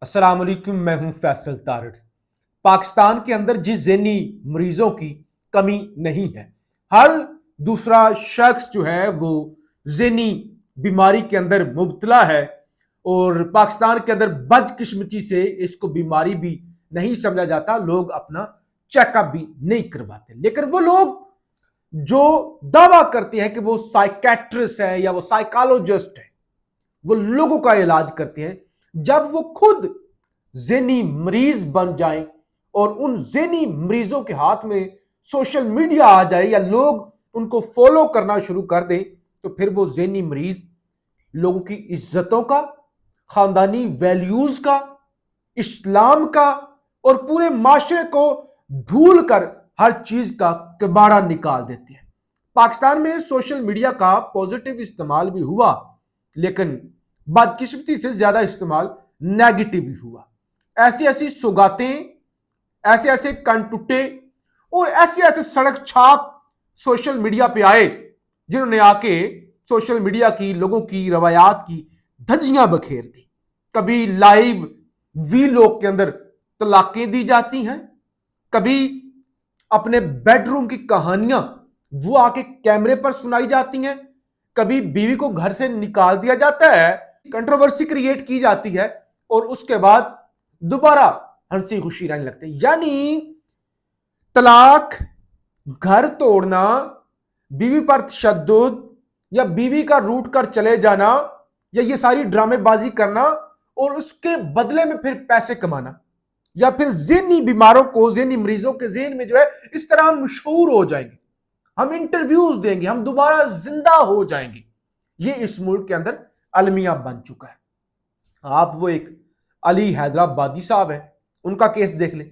अस्सलाम वालेकुम, मैं हूं फैसल तारड़। पाकिस्तान के अंदर जिस ज़हनी मरीजों की कमी नहीं है, हर दूसरा शख्स जो है वो ज़हनी बीमारी के अंदर मुब्तला है। और पाकिस्तान के अंदर बदकिस्मती से इसको बीमारी भी नहीं समझा जाता, लोग अपना चेकअप भी नहीं करवाते। लेकिन वो लोग जो दावा करते हैं कि वो साइकेट्रिस्ट है या वो साइकोलॉजिस्ट है, वो लोगों का इलाज करते हैं, जब वो खुद ज़हनी मरीज बन जाएं और उन ज़हनी मरीजों के हाथ में सोशल मीडिया आ जाए या लोग उनको फॉलो करना शुरू कर दें, तो फिर वो ज़हनी मरीज लोगों की इज्जतों का, खानदानी वैल्यूज का, इस्लाम का और पूरे माशरे को भूल कर हर चीज का कबाड़ा निकाल देते हैं। पाकिस्तान में सोशल मीडिया का पॉजिटिव इस्तेमाल भी हुआ, लेकिन बदकिस्मती से ज्यादा इस्तेमाल नेगेटिव ही हुआ। ऐसी ऐसी सौगातें, ऐसे ऐसे कनटुट्टे और ऐसे ऐसे सड़क छाप सोशल मीडिया पे आए, जिन्होंने आके सोशल मीडिया की लोगों की रवायात की धज्जियां बखेर दी। कभी लाइव वीलॉग के अंदर तलाकें दी जाती हैं, कभी अपने बेडरूम की कहानियां वो आके कैमरे पर सुनाई जाती हैं, कभी बीवी को घर से निकाल दिया जाता है, कंट्रोवर्सी क्रिएट की जाती है और उसके बाद दोबारा हंसी खुशी रहने लगते हैं। यानी तलाक, घर तोड़ना, बीवी पर तशद्दुद या बीवी का रूठ कर चले जाना या ये सारी ड्रामेबाजी करना और उसके बदले में फिर पैसे कमाना, या फिर ज़हनी बीमारों को, ज़हनी मरीजों के ज़हन में जो है इस तरह हम मशहूर हो जाएंगे, हम इंटरव्यूज देंगे, हम दोबारा जिंदा हो जाएंगे। ये इस मुल्क के अंदर अलमिया बन चुका है। आप वो एक अली हैदराबादी साहब है, उनका केस देख ले।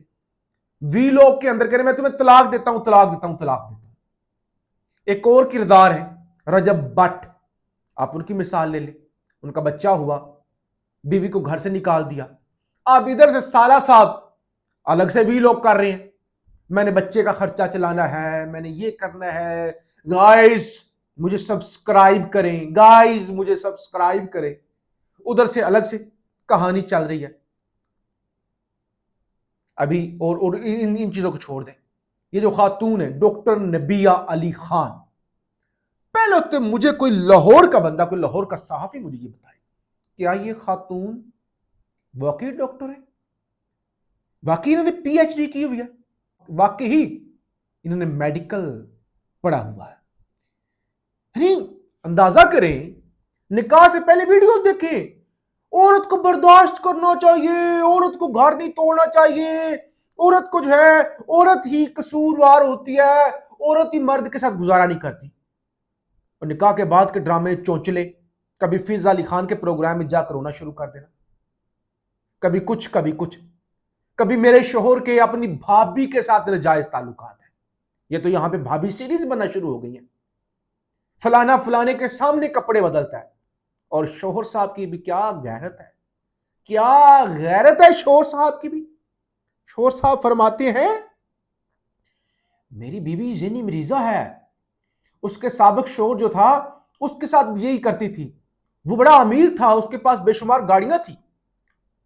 वीलॉग के अंदर कह रहे मैं तुम्हें तलाक देता हूं, तलाक देता हूं, तलाक देता हूं। एक और किरदार है रजब भट्ट, आप उनकी मिसाल ले ले। उनका बच्चा हुआ, बीवी को घर से निकाल दिया। अब इधर से साला साहब अलग से वीलॉग कर रहे हैं, मैंने बच्चे का खर्चा चलाना है, मैंने ये करना है, गाइस मुझे सब्सक्राइब करें, गाइस मुझे सब्सक्राइब करें। उधर से अलग से कहानी चल रही है अभी। और इन चीजों को छोड़ दें। ये जो खातून है डॉक्टर नबिया अली खान, पहले तो मुझे कोई लाहौर का बंदा, कोई लाहौर का सहाफी मुझे ये बताए, क्या ये खातून वाकई डॉक्टर है? वाकई इन्होंने पीएचडी की हुई है? वाकई ही इन्होंने मेडिकल पढ़ा हुआ है? नहीं, अंदाजा करें, निकाह से पहले वीडियोस देखें। औरत को बर्दाश्त करना चाहिए, औरत को घर नहीं तोड़ना चाहिए, औरत को जो है औरत ही कसूरवार होती है, औरत ही मर्द के साथ गुजारा नहीं करती। और निकाह के बाद के ड्रामे चौंचले, कभी फिज अली खान के प्रोग्राम में जाकर रोना शुरू कर देना, कभी कुछ कभी कुछ, कभी मेरे शोहर के अपनी भाभी के साथ नाजायज ताल्लुकात है। ये तो यहां पे भाभी सीरीज बनना शुरू हो गई है। फलाना फलाने के सामने कपड़े बदलता है। और शोहर साहब की भी क्या गैरत है, क्या गैरत है शोहर साहब की भी। शोहर साहब फरमाते हैं मेरी बीवी ज़हनी मरीजा है, उसके साबिक शोहर जो था उसके साथ यही करती थी, वो बड़ा अमीर था, उसके पास बेशुमार गाड़ियां थी,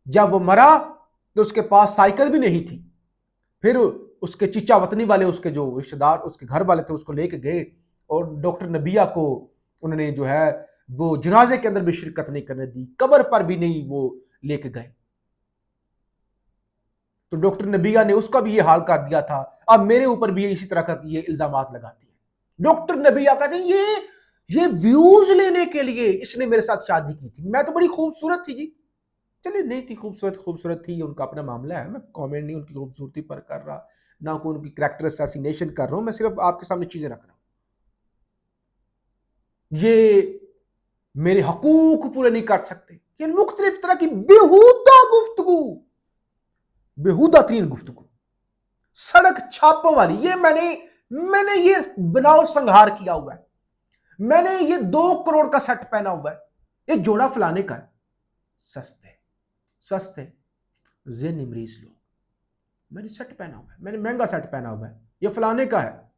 जब वो मरा तो उसके पास साइकिल भी नहीं थी। फिर उसके चिचा वतनी वाले, उसके जो रिश्तेदार, उसके घर वाले थे, उसको लेके गए और डॉक्टर नबिया को उन्होंने जो है वो जनाजे के अंदर भी शिरकत नहीं करने दी, कब्र पर भी नहीं वो लेके गए। तो डॉक्टर नबिया ने उसका भी ये हाल कर दिया था। अब मेरे ऊपर भी इसी तरह का ये इल्जामात लगाती है। डॉक्टर नबिया कहते हैं ये व्यूज लेने के लिए इसने मेरे साथ शादी की थी, मैं तो बड़ी खूबसूरत थी जी। चलिए नहीं थी खूबसूरत, खूबसूरत थी, उनका अपना मामला है, मैं कमेंट नहीं उनकी खूबसूरती पर कर रहा, ना कोई उनकी कैरेक्टर असैसिनेशन कर रहा हूं, मैं सिर्फ आपके सामने चीजें रख रहा हूं। ये मेरे हकूक पूरे नहीं कर सकते, ये मुख्तलिफ तरह की बेहुदा गुफ्तगू, बेहुदा तीन गुफ्तगू, सड़क छापों वाली। ये मैंने ये बनाओ संहार किया हुआ है, मैंने ये 2 करोड़ का सेट पहना हुआ है, ये जोड़ा फलाने का है। सस्ते सस्ते ज़हनी मरीज लोग, मैंने सेट पहना हुआ है, मैंने महंगा सेट पहना हुआ है, ये फलाने का है।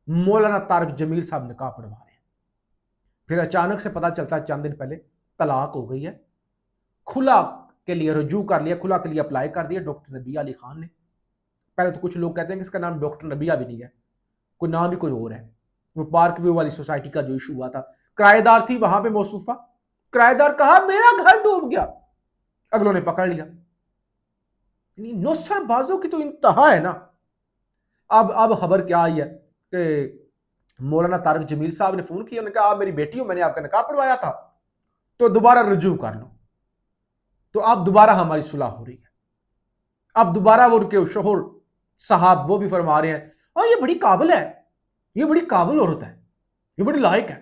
मौलाना तारक जमील साहब निकाह पढ़वा रहे हैं, फिर अचानक से पता चलता है चंद दिन पहले तलाक हो गई है, खुला کے لیے رجوع کر لیا، کھلا کے لیے اپلائی کر دیا ڈاکٹر نبیہ علی خان نے. پہلے تو کچھ لوگ کہتے ہیں کہ اس کا نام ڈاکٹر نبیہ بھی نہیں ہے، کوئی نام بھی کوئی اور ہے. وہ پارک ویو والی سوسائٹی کا جو ایشو ہوا تھا، کرایہ دار تھی وہاں پہ موصوفہ، کرایہ دار کہا میرا گھر ڈوب گیا، اگلوں نے پکڑ لیا. نوسر بازوں کی تو انتہا ہے نا. اب خبر کیا آئی ہے کہ مولانا طارق جمیل صاحب نے فون کیا، انہوں نے کہا آپ میری بیٹی ہو، میں نے آپ کا نکاح پڑھوایا تھا تو دوبارہ رجوع کر لو. تو اب دوبارہ ہماری صلح ہو رہی ہے. اب دوبارہ وہ ان کے شوہر صاحب وہ بھی فرما رہے ہیں ہاں یہ بڑی قابل ہے، یہ بڑی قابل عورت ہے، یہ بڑی لائق ہے.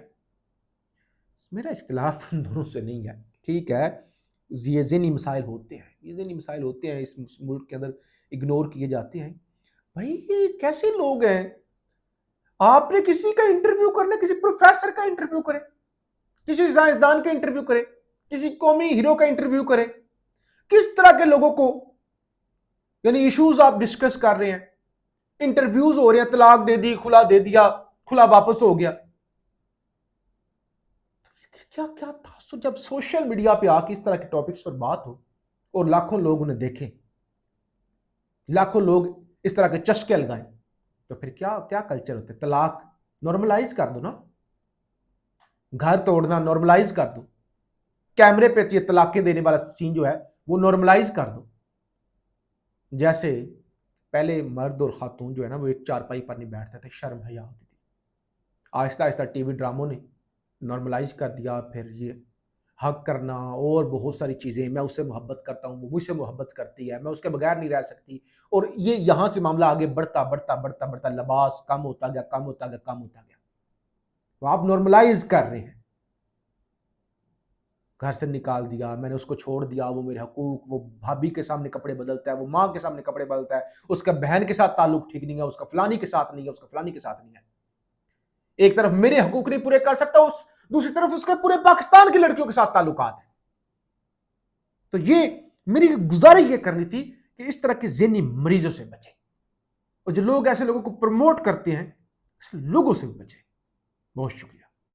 میرا اختلاف ان دونوں سے نہیں ہے، ٹھیک ہے یہ ذہنی مسائل ہوتے ہیں، یہ ذہنی مسائل ہوتے ہیں اس ملک کے اندر اگنور کیے جاتے ہیں. بھائی یہ کیسے لوگ ہیں؟ آپ نے کسی کا انٹرویو کرنا، کسی پروفیسر کا انٹرویو کرے، کسی سائنسدان کا انٹرویو کرے، کسی قومی ہیرو کا انٹرویو کرے، کس طرح کے لوگوں کو یعنی ایشوز آپ ڈسکس کر رہے ہیں، انٹرویوز ہو رہے ہیں، طلاق دے دی، کھلا دے دیا، کھلا واپس ہو گیا. کیا کیا تھا جب سوشل میڈیا پہ آ کے اس طرح کے ٹاپکس پر بات ہو اور لاکھوں لوگ انہیں دیکھیں، لاکھوں لوگ اس طرح کے چسکے لگائیں، تو پھر کیا کلچر ہوتا ہے؟ طلاق نارملائز کر دو نا، گھر توڑنا نارملائز کر دو، کیمرے پہ یہ طلاقیں دینے والا سین جو ہے وہ نارملائز کر دو. جیسے پہلے مرد اور خاتون جو ہے نا وہ ایک چارپائی پر نہیں بیٹھتے تھے، شرم حیا ہوتی تھی. آہستہ آہستہ ٹی وی ڈراموں نے نارملائز کر دیا. پھر یہ حق کرنا اور بہت ساری چیزیں، میں اس سے محبت کرتا ہوں، وہ مجھ سے محبت کرتی ہے، میں اس کے بغیر نہیں رہ سکتی، اور یہ یہاں سے معاملہ آگے بڑھتا بڑھتا بڑھتا بڑھتا لباس کم ہوتا گیا، کم ہوتا گیا، کم ہوتا گیا. تو آپ نارملائز کر رہے ہیں. گھر سے نکال دیا، میں نے اس کو چھوڑ دیا، وہ میرے حقوق، وہ بھابھی کے سامنے کپڑے بدلتا ہے، وہ ماں کے سامنے کپڑے بدلتا ہے، اس کا بہن کے ساتھ تعلق ٹھیک نہیں ہے، اس کا فلانی کے ساتھ نہیں ہے، اس کا فلانی کے ساتھ نہیں ہے. ایک طرف میرے حقوق نہیں پورے کر سکتا، دوسری طرف اس کے پورے پاکستان کی لڑکیوں کے ساتھ تعلقات ہیں. تو یہ میری گزارش یہ کرنی تھی کہ اس طرح کے ذہنی مریضوں سے بچیں، اور جو لوگ ایسے لوگوں کو پروموٹ کرتے ہیں اس لوگوں سے بچیں. بہت شکریہ.